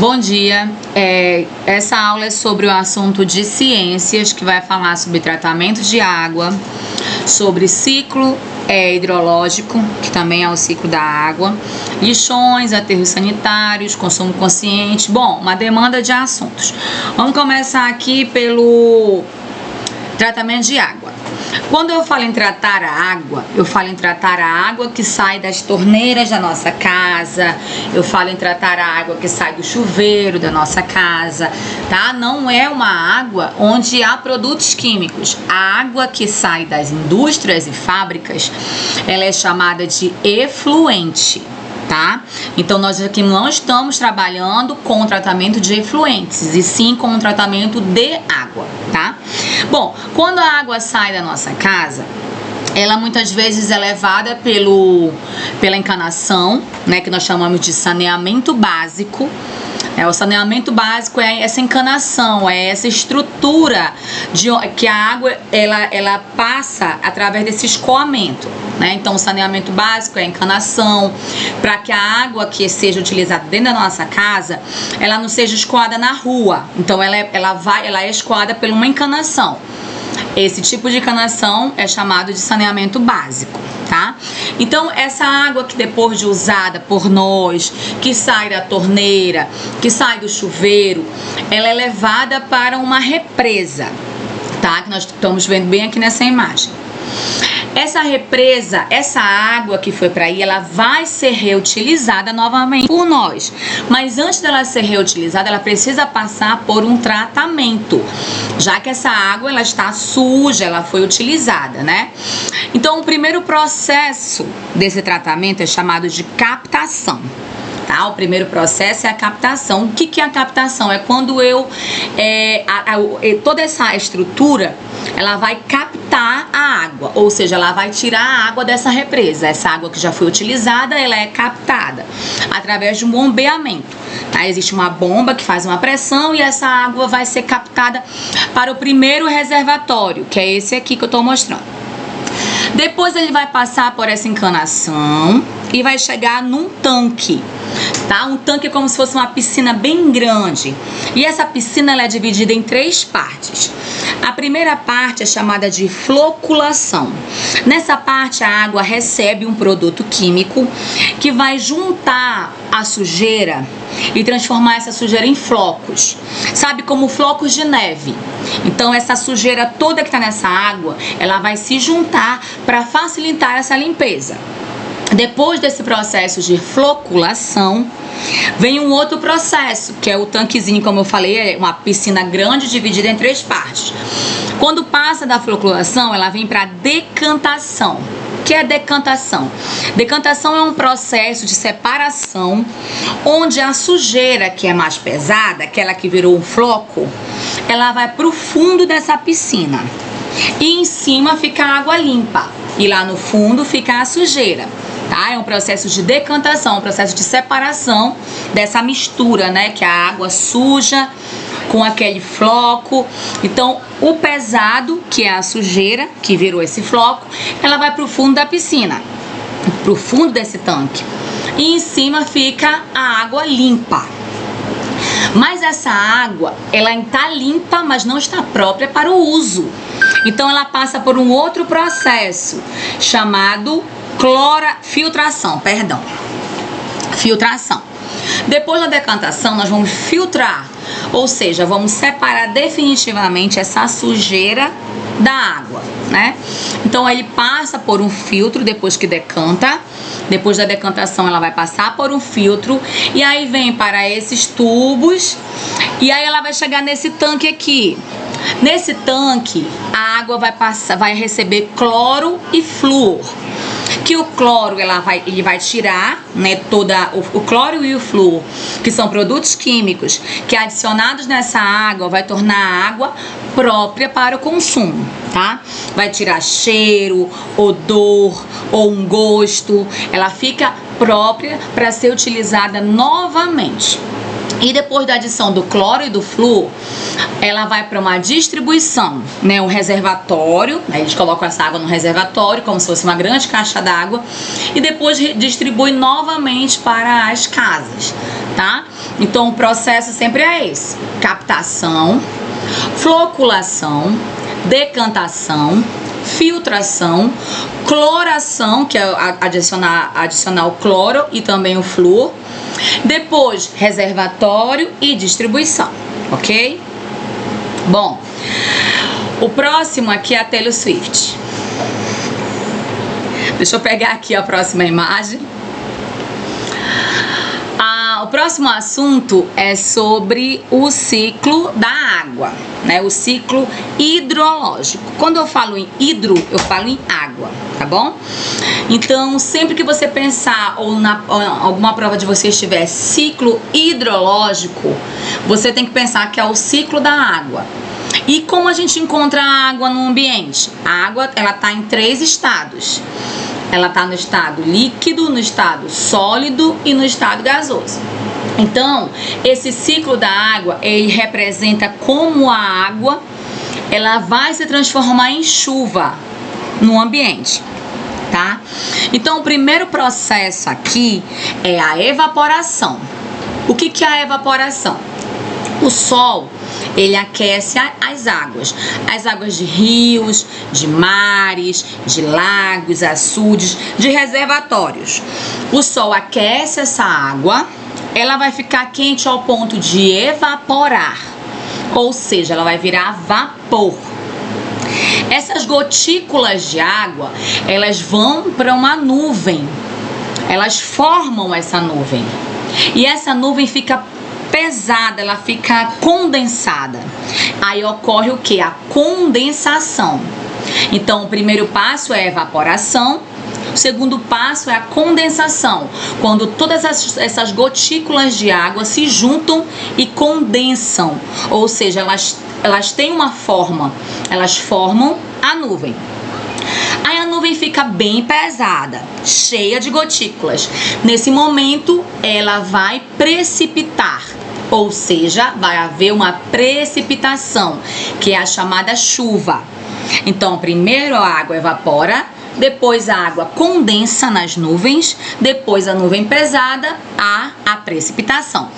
Bom dia, essa aula é sobre o assunto de ciências, que vai falar sobre tratamento de água, sobre ciclo hidrológico, que também é o ciclo da água, lixões, aterros sanitários, consumo consciente, bom, uma demanda de assuntos. Vamos começar aqui pelo tratamento de água. Quando eu falo em tratar a água, eu falo em tratar a água que sai das torneiras da nossa casa, eu falo em tratar a água que sai do chuveiro da nossa casa, tá? Não é uma água onde há produtos químicos. A água que sai das indústrias e fábricas, ela é chamada de efluente. Tá? Então nós aqui não estamos trabalhando com o tratamento de efluentes, e sim com o tratamento de água, tá? Bom, quando a água sai da nossa casa, ela muitas vezes é levada pela encanação, né, que nós chamamos de saneamento básico. O saneamento básico é essa encanação, é essa estrutura que a água ela passa através desse escoamento, né? Então o saneamento básico é a encanação, para que a água que seja utilizada dentro da nossa casa, ela não seja escoada na rua. Então ela é escoada por uma encanação. Esse tipo de encanação é chamado de saneamento básico, tá? Então, essa água que depois de usada por nós, que sai da torneira, que sai do chuveiro, ela é levada para uma represa, tá? Que nós estamos vendo bem aqui nessa imagem. Essa represa, essa água que foi para aí, ela vai ser reutilizada novamente por nós. Mas antes dela ser reutilizada, ela precisa passar por um tratamento, já que essa água ela está suja, ela foi utilizada, né? Então, o primeiro processo desse tratamento é chamado de captação. Tá? O primeiro processo é a captação. O que é a captação? É quando toda essa estrutura ela vai captar a água, ou seja, ela vai tirar a água dessa represa. Essa água que já foi utilizada, ela é captada através de um bombeamento. Tá? Existe uma bomba que faz uma pressão e essa água vai ser captada para o primeiro reservatório, que é esse aqui que eu estou mostrando. Depois ele vai passar por essa encanação e vai chegar num tanque, tá? Um tanque é como se fosse uma piscina bem grande. E essa piscina ela é dividida em 3 partes. A primeira parte é chamada de floculação. Nessa parte a água recebe um produto químico que vai juntar a sujeira e transformar essa sujeira em flocos. Sabe, como flocos de neve. Então essa sujeira toda que está nessa água, ela vai se juntar para facilitar essa limpeza. Depois desse processo de floculação, vem um outro processo, que é o tanquezinho, como eu falei, é uma piscina grande dividida em 3 partes. Quando passa da floculação, ela vem para decantação. O que é decantação? Decantação é um processo de separação, onde a sujeira que é mais pesada, aquela que virou um floco, ela vai para o fundo dessa piscina. E em cima fica a água limpa. E lá no fundo fica a sujeira. Tá? É um processo de decantação, um processo de separação dessa mistura, né? Que é a água suja com aquele floco. Então, o pesado, que é a sujeira, que virou esse floco, ela vai para o fundo da piscina, para o fundo desse tanque. E em cima fica a água limpa. Mas essa água, ela está limpa, mas não está própria para o uso. Então, ela passa por um outro processo chamado filtração. Depois da decantação, nós vamos filtrar, ou seja, vamos separar definitivamente essa sujeira da água, né? Então ele passa por um filtro depois que decanta. Depois da decantação ela vai passar por um filtro e aí vem para esses tubos e aí ela vai chegar nesse tanque aqui. Nesse tanque a água vai receber cloro e flúor. Que o cloro ele vai tirar, né, o cloro e o flúor, que são produtos químicos que adicionados nessa água vai tornar a água própria para o consumo, tá? Vai tirar cheiro, odor ou um gosto, ela fica própria para ser utilizada novamente. E depois da adição do cloro e do flúor, ela vai para uma distribuição, né, um reservatório, né, eles colocam essa água no reservatório, como se fosse uma grande caixa d'água, e depois distribui novamente para as casas, tá? Então o processo sempre é esse: captação, floculação, decantação, filtração, cloração, que é adicionar o cloro e também o flúor. Depois, reservatório e distribuição, ok? Bom, o próximo aqui é a Taylor Swift. Deixa eu pegar aqui a próxima imagem. O próximo assunto é sobre o ciclo da água, né? O ciclo hidrológico. Quando eu falo em hidro, eu falo em água, tá bom? Então, sempre que você pensar ou alguma prova de você estiver ciclo hidrológico, você tem que pensar que é o ciclo da água. E como a gente encontra a água no ambiente? A água, ela tá em 3 estados. Ela está no estado líquido, no estado sólido e no estado gasoso. Então, esse ciclo da água, ele representa como a água ela vai se transformar em chuva no ambiente, tá? Então, o primeiro processo aqui é a evaporação. O que é a evaporação? O sol, ele aquece as águas de rios, de mares, de lagos, açudes, de reservatórios. O sol aquece essa água, ela vai ficar quente ao ponto de evaporar, ou seja, ela vai virar vapor. Essas gotículas de água, elas vão para uma nuvem, elas formam essa nuvem, e essa nuvem fica pesada, ela fica condensada. Aí ocorre o que? A condensação. Então, o primeiro passo é a evaporação. O segundo passo é a condensação, quando todas essas gotículas de água se juntam e condensam, ou seja, elas têm uma forma, elas formam a nuvem. Aí a nuvem fica bem pesada, cheia de gotículas. Nesse momento, ela vai precipitar, ou seja, vai haver uma precipitação, que é a chamada chuva. Então, primeiro a água evapora, depois a água condensa nas nuvens, depois a nuvem pesada, a precipitação.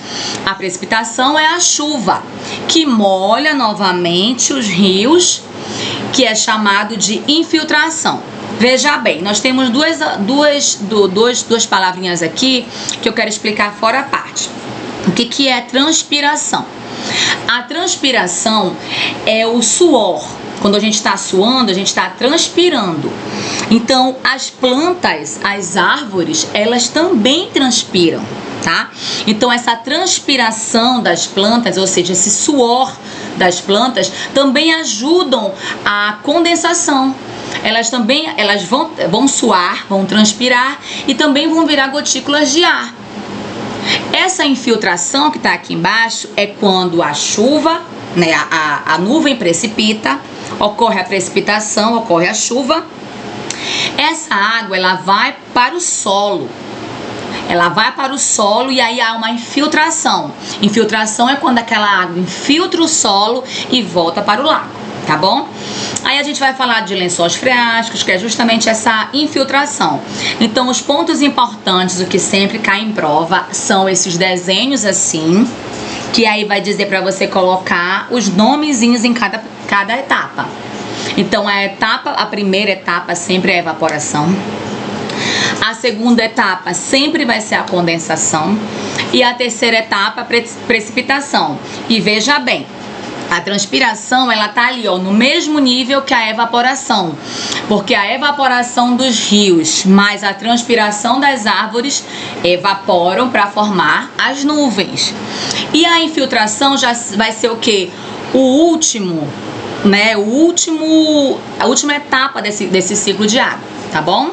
A precipitação é a chuva, que molha novamente os rios, que é chamado de infiltração. Veja bem, nós temos duas palavrinhas aqui que eu quero explicar fora a parte. O que é transpiração? A transpiração é o suor. Quando a gente está suando, a gente está transpirando. Então, as plantas, as árvores, elas também transpiram, tá? Então, essa transpiração das plantas, ou seja, esse suor das plantas, também ajudam a condensação. Elas vão suar, vão transpirar e também vão virar gotículas de ar. Essa infiltração que está aqui embaixo é quando a chuva, né, a nuvem precipita, ocorre a precipitação, ocorre a chuva. Essa água, ela vai para o solo. Ela vai para o solo e aí há uma infiltração. Infiltração é quando aquela água infiltra o solo e volta para o lago, tá bom? Aí a gente vai falar de lençóis freáticos, que é justamente essa infiltração. Então, os pontos importantes, o que sempre cai em prova, são esses desenhos assim, que aí vai dizer para você colocar os nomezinhos em cada etapa. Então, a primeira etapa sempre é a evaporação. A segunda etapa sempre vai ser a condensação. E a terceira etapa, a precipitação. E veja bem, a transpiração, ela tá ali, ó, no mesmo nível que a evaporação. Porque a evaporação dos rios mais a transpiração das árvores evaporam para formar as nuvens. E a infiltração já vai ser o quê? O último, né? A última etapa desse ciclo de água, tá bom?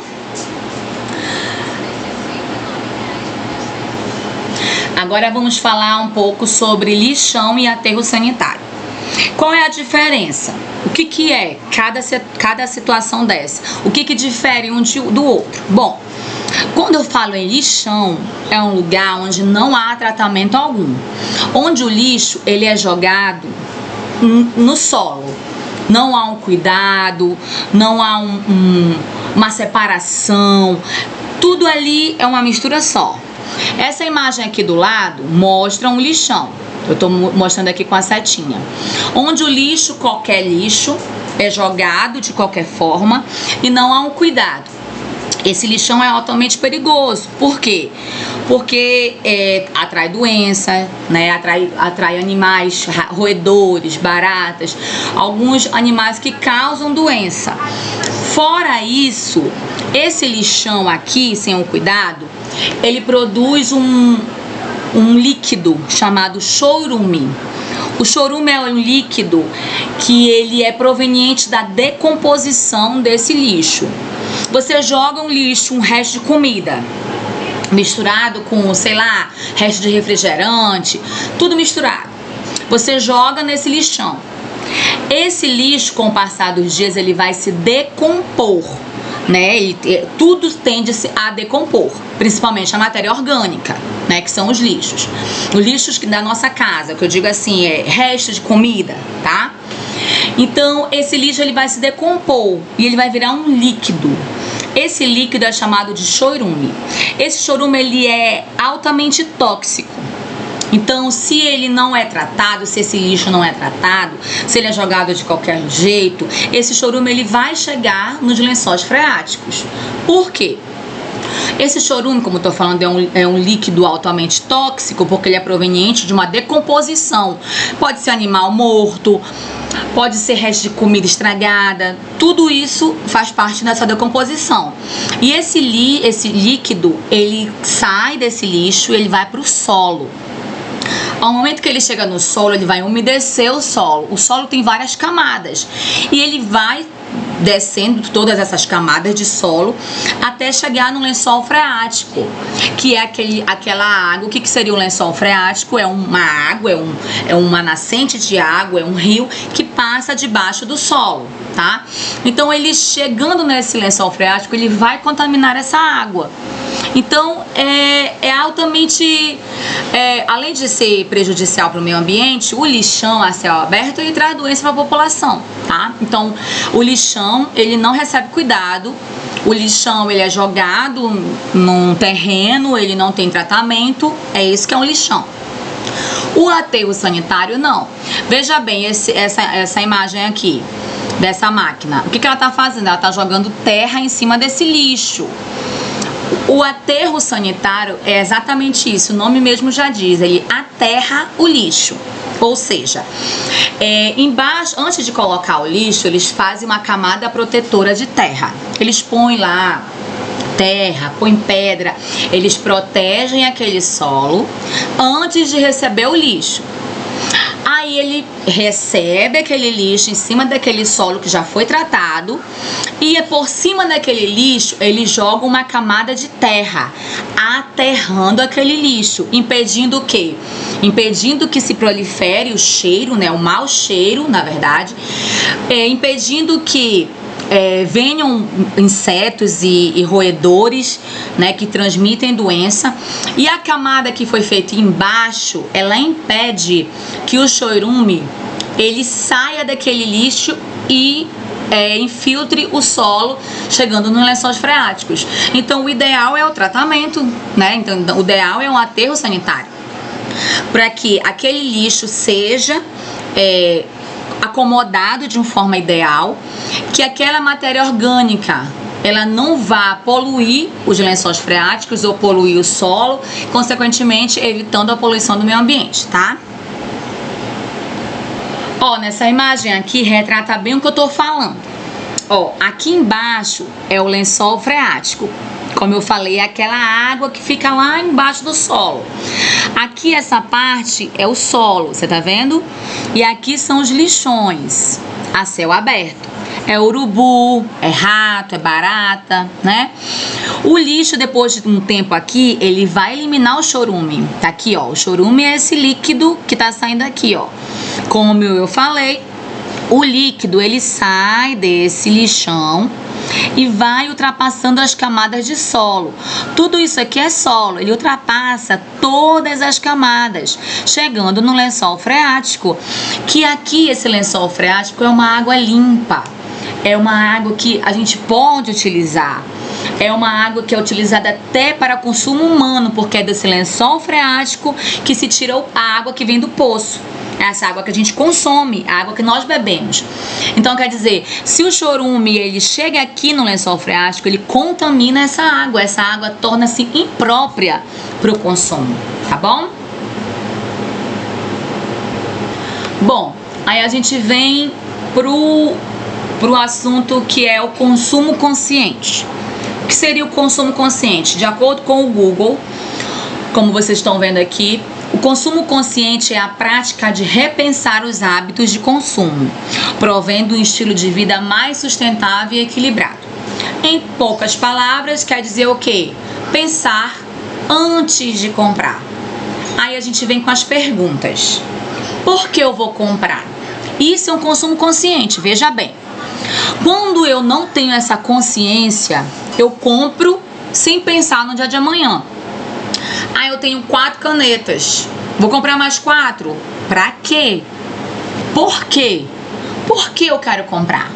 Agora vamos falar um pouco sobre lixão e aterro sanitário. Qual é a diferença? O que é cada situação dessa? O que difere um do outro? Bom, quando eu falo em lixão, é um lugar onde não há tratamento algum. Onde o lixo, ele é jogado no solo. Não há um cuidado, não há uma separação. Tudo ali é uma mistura só. Essa imagem aqui do lado mostra um lixão. Eu estou mostrando aqui com a setinha. Onde o lixo, qualquer lixo, é jogado de qualquer forma e não há um cuidado. Esse lixão é altamente perigoso. Por quê? Porque atrai doença, né? Atrai animais, roedores, baratas, alguns animais que causam doença. Fora isso, esse lixão aqui, sem o cuidado, ele produz um líquido chamado chorume. O chorume é um líquido que ele é proveniente da decomposição desse lixo. Você joga um lixo, um resto de comida, misturado com, sei lá, resto de refrigerante, tudo misturado. Você joga nesse lixão. Esse lixo, com o passar dos dias, ele vai se decompor, né? Tudo tende a decompor, principalmente a matéria orgânica, né? Que são os lixos. Os lixos da nossa casa, que eu digo assim, é resto de comida, tá? Então, esse lixo ele vai se decompor e ele vai virar um líquido. Esse líquido é chamado de chorume. Esse chorume ele é altamente tóxico. Então, se ele não é tratado, se esse lixo não é tratado, se ele é jogado de qualquer jeito, esse chorume ele vai chegar nos lençóis freáticos. Por quê? Esse chorume, como eu estou falando, é um líquido altamente tóxico porque ele é proveniente de uma decomposição. Pode ser animal morto, pode ser resto de comida estragada, tudo isso faz parte dessa decomposição. E esse líquido, ele sai desse lixo e ele vai para o solo. Ao momento que ele chega no solo, ele vai umedecer o solo. O solo tem várias camadas e ele vai descendo todas essas camadas de solo até chegar no lençol freático, que é aquela água. O que seria o lençol freático? É uma água, é uma nascente de água, é um rio que passa debaixo do solo, tá? Então, ele chegando nesse lençol freático, ele vai contaminar essa água. Então, é altamente, além de ser prejudicial para o meio ambiente, o lixão a céu aberto, ele traz doença para a população, tá? Então, o lixão, ele não recebe cuidado, o lixão, ele é jogado num terreno, ele não tem tratamento, é isso que é um lixão. O aterro sanitário, não. Veja bem essa imagem aqui, dessa máquina. O que ela está fazendo? Ela está jogando terra em cima desse lixo. O aterro sanitário é exatamente isso, o nome mesmo já diz, ele aterra o lixo. Ou seja, embaixo, antes de colocar o lixo, eles fazem uma camada protetora de terra. Eles põem lá terra, põem pedra, eles protegem aquele solo antes de receber o lixo. Aí ele recebe aquele lixo em cima daquele solo que já foi tratado e por cima daquele lixo ele joga uma camada de terra, aterrando aquele lixo, impedindo o quê? Impedindo que se prolifere o cheiro, né? O mau cheiro, na verdade, impedindo que venham insetos e roedores, né, que transmitem doença. E a camada que foi feita embaixo, ela impede que o chorume ele saia daquele lixo e infiltre o solo, chegando nos lençóis freáticos. Então, o ideal é o tratamento, né? Então, o ideal é um aterro sanitário, para que aquele lixo seja acomodado de uma forma ideal, que aquela matéria orgânica ela não vá poluir os lençóis freáticos ou poluir o solo, consequentemente evitando a poluição do meio ambiente, tá? Ó, nessa imagem aqui retrata bem o que eu tô falando. Ó, aqui embaixo é o lençol freático. Como eu falei, é aquela água que fica lá embaixo do solo. Aqui essa parte é o solo, você tá vendo? E aqui são os lixões a céu aberto. É urubu, é rato, é barata, né? O lixo, depois de um tempo aqui, ele vai eliminar o chorume. Tá aqui, ó. O chorume é esse líquido que tá saindo aqui, ó. Como eu falei, o líquido, ele sai desse lixão e vai ultrapassando as camadas de solo. Tudo isso aqui é solo, ele ultrapassa todas as camadas, chegando no lençol freático, que aqui esse lençol freático é uma água limpa, é uma água que a gente pode utilizar. É uma água que é utilizada até para consumo humano, porque é desse lençol freático que se tira a água que vem do poço. Essa água que a gente consome, a água que nós bebemos. Então, quer dizer, se o chorume ele chega aqui no lençol freático, ele contamina essa água torna-se imprópria para o consumo, tá bom? Bom, aí a gente vem pro assunto que é o consumo consciente. O que seria o consumo consciente? De acordo com o Google, como vocês estão vendo aqui, o consumo consciente é a prática de repensar os hábitos de consumo, provendo um estilo de vida mais sustentável e equilibrado. Em poucas palavras, quer dizer o quê? Pensar antes de comprar. Aí a gente vem com as perguntas. Por que eu vou comprar? Isso é um consumo consciente, veja bem. Quando eu não tenho essa consciência, eu compro sem pensar no dia de amanhã. Ah, eu tenho 4 canetas. Vou comprar mais 4? Pra quê? Por quê? Por que eu quero comprar?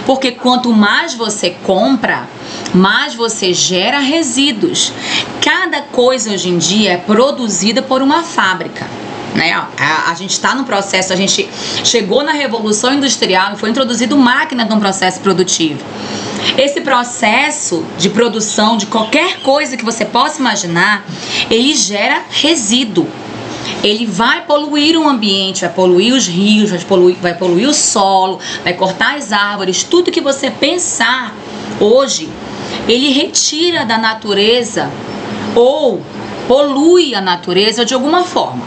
Porque quanto mais você compra, mais você gera resíduos. Cada coisa hoje em dia é produzida por uma fábrica, né? A gente está no processo, a gente chegou na Revolução Industrial e foi introduzido máquinas num processo produtivo. Esse processo de produção de qualquer coisa que você possa imaginar, ele gera resíduo. Ele vai poluir o ambiente, vai poluir os rios, vai poluir o solo, vai cortar as árvores. Tudo que você pensar hoje, ele retira da natureza ou polui a natureza de alguma forma.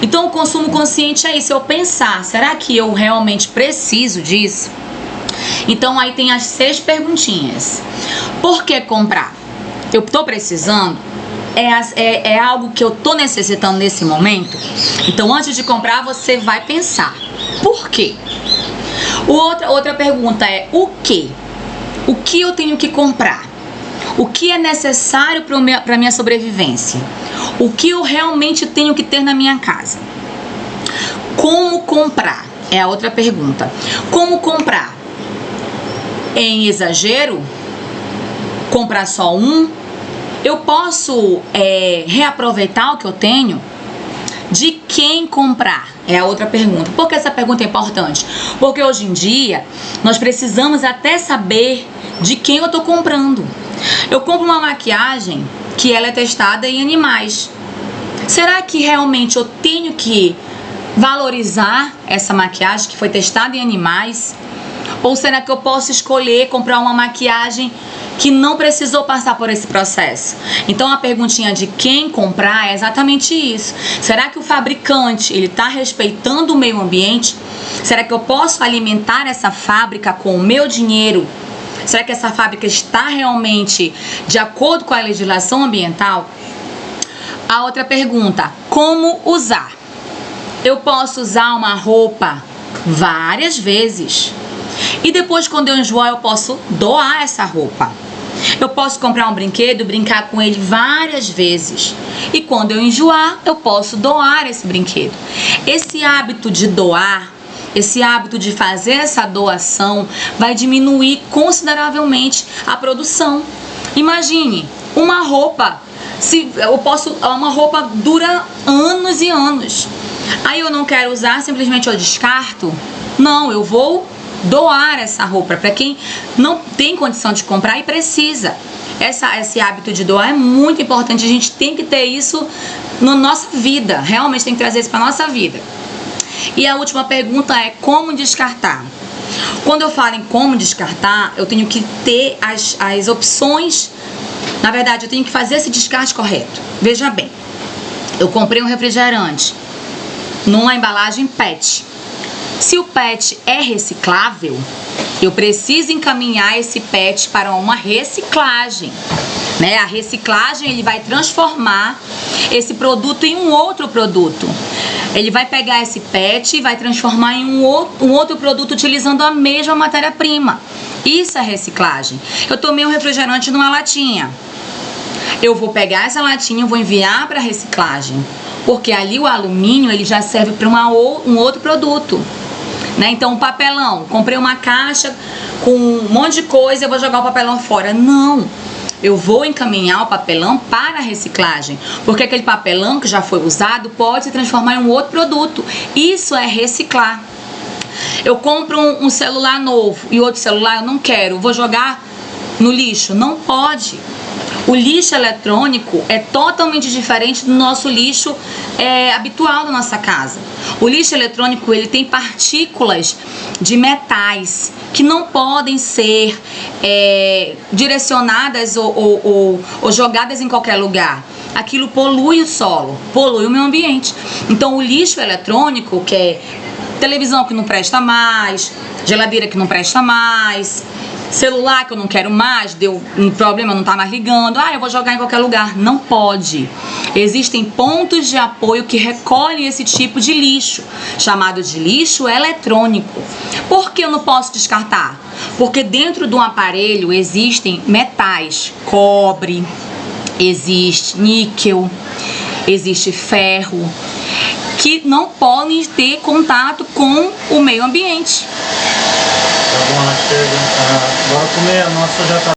Então, o consumo consciente é isso, eu pensar, será que eu realmente preciso disso? Então, aí tem as 6 perguntinhas. Por que comprar? Eu tô precisando? É algo que eu tô necessitando nesse momento? Então, antes de comprar, você vai pensar. Por quê? Outra pergunta é o quê? O que eu tenho que comprar? O que é necessário para a minha sobrevivência? O que eu realmente tenho que ter na minha casa? Como comprar? É a outra pergunta. Como comprar? Em exagero? Comprar só um? Eu posso reaproveitar o que eu tenho? De quem comprar? É a outra pergunta. Por que essa pergunta é importante? Porque hoje em dia nós precisamos até saber de quem eu estou comprando. Eu compro uma maquiagem que ela é testada em animais. Será que realmente eu tenho que valorizar essa maquiagem que foi testada em animais? Ou será que eu posso escolher comprar uma maquiagem que não precisou passar por esse processo? Então a perguntinha de quem comprar é exatamente isso. Será que o fabricante ele está respeitando o meio ambiente? Será que eu posso alimentar essa fábrica com o meu dinheiro? Será que essa fábrica está realmente de acordo com a legislação ambiental? A outra pergunta, como usar? Eu posso usar uma roupa várias vezes e depois, quando eu enjoar, eu posso doar essa roupa. Eu posso comprar um brinquedo e brincar com ele várias vezes e quando eu enjoar, eu posso doar esse brinquedo. Esse hábito de doar, esse hábito de fazer essa doação vai diminuir consideravelmente a produção. Imagine, uma roupa, uma roupa dura anos e anos. Aí eu não quero usar, simplesmente eu descarto? Não, eu vou doar essa roupa para quem não tem condição de comprar e precisa. Esse hábito de doar é muito importante, a gente tem que ter isso na nossa vida, realmente tem que trazer isso para nossa vida. E a última pergunta é como descartar? Quando eu falo em como descartar, eu tenho que ter as opções. Na verdade, eu tenho que fazer esse descarte correto. Veja bem, eu comprei um refrigerante numa embalagem PET. Se o PET é reciclável, eu preciso encaminhar esse PET para uma reciclagem, né? A reciclagem ele vai transformar esse produto em um outro produto. Ele vai pegar esse PET e vai transformar em um outro produto utilizando a mesma matéria-prima. Isso é reciclagem. Eu tomei um refrigerante numa latinha. Eu vou pegar essa latinha e vou enviar para reciclagem, porque ali o alumínio ele já serve para um outro produto. Né? Então, o papelão, comprei uma caixa com um monte de coisa, eu vou jogar o papelão fora. Não, eu vou encaminhar o papelão para a reciclagem, porque aquele papelão que já foi usado pode se transformar em um outro produto. Isso é reciclar. Eu compro um celular novo e outro celular eu não quero, vou jogar no lixo? Não pode. O lixo eletrônico é totalmente diferente do nosso lixo habitual da nossa casa. O lixo eletrônico, ele tem partículas de metais que não podem ser direcionadas ou jogadas em qualquer lugar. Aquilo polui o solo, polui o meio ambiente. Então o lixo eletrônico, que é televisão que não presta mais, geladeira que não presta mais, celular que eu não quero mais, deu um problema, não tá mais ligando, eu vou jogar em qualquer lugar. Não pode. Existem pontos de apoio que recolhem esse tipo de lixo, chamado de lixo eletrônico. Por que eu não posso descartar? Porque dentro de um aparelho existem metais, cobre, existe níquel, existe ferro, que não podem ter contato com o meio ambiente. Tá bom, ela chega. Bora comer, a nossa já tá.